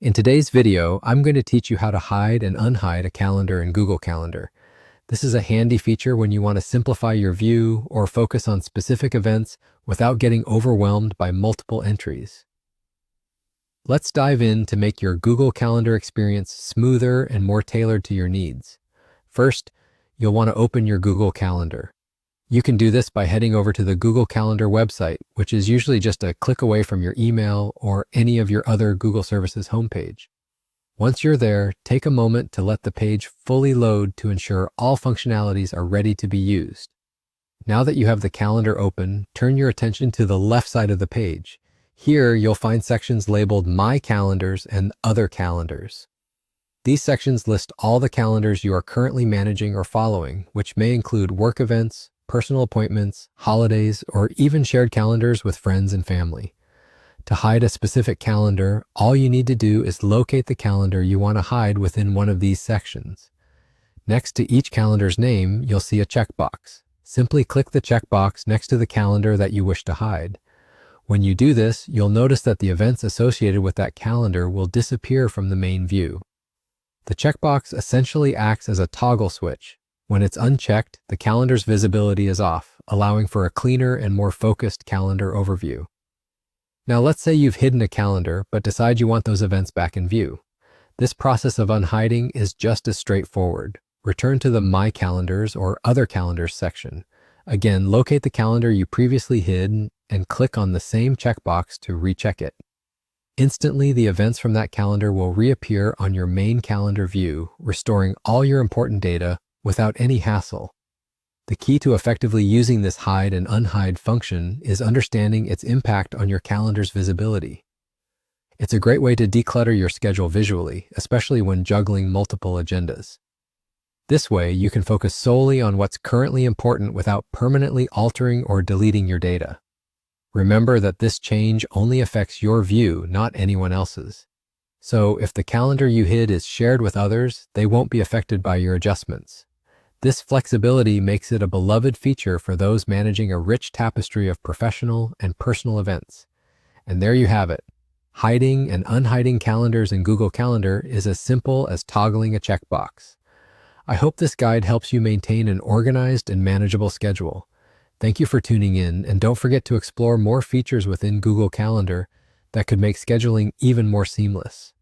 In today's video, I'm going to teach you how to hide and unhide a calendar in Google Calendar. This is a handy feature when you want to simplify your view or focus on specific events without getting overwhelmed by multiple entries. Let's dive in to make your Google Calendar experience smoother and more tailored to your needs. First, you'll want to open your Google Calendar. You can do this by heading over to the Google Calendar website, which is usually just a click away from your email or any of your other Google Services homepage. Once you're there, take a moment to let the page fully load to ensure all functionalities are ready to be used. Now that you have the calendar open, turn your attention to the left side of the page. Here, you'll find sections labeled My Calendars and Other Calendars. These sections list all the calendars you are currently managing or following, which may include work events, personal appointments, holidays, or even shared calendars with friends and family. To hide a specific calendar, all you need to do is locate the calendar you want to hide within one of these sections. Next to each calendar's name, you'll see a checkbox. Simply click the checkbox next to the calendar that you wish to hide. When you do this, you'll notice that the events associated with that calendar will disappear from the main view. The checkbox essentially acts as a toggle switch. When it's unchecked, the calendar's visibility is off, allowing for a cleaner and more focused calendar overview. Now let's say you've hidden a calendar, but decide you want those events back in view. This process of unhiding is just as straightforward. Return to the My Calendars or Other Calendars section. Again, locate the calendar you previously hid and click on the same checkbox to recheck it. Instantly, the events from that calendar will reappear on your main calendar view, restoring all your important data without any hassle. The key to effectively using this hide and unhide function is understanding its impact on your calendar's visibility. It's a great way to declutter your schedule visually, especially when juggling multiple agendas. This way, you can focus solely on what's currently important without permanently altering or deleting your data. Remember that this change only affects your view, not anyone else's. So if the calendar you hid is shared with others, they won't be affected by your adjustments. This flexibility makes it a beloved feature for those managing a rich tapestry of professional and personal events. And there you have it. Hiding and unhiding calendars in Google Calendar is as simple as toggling a checkbox. I hope this guide helps you maintain an organized and manageable schedule. Thank you for tuning in, and don't forget to explore more features within Google Calendar that could make scheduling even more seamless.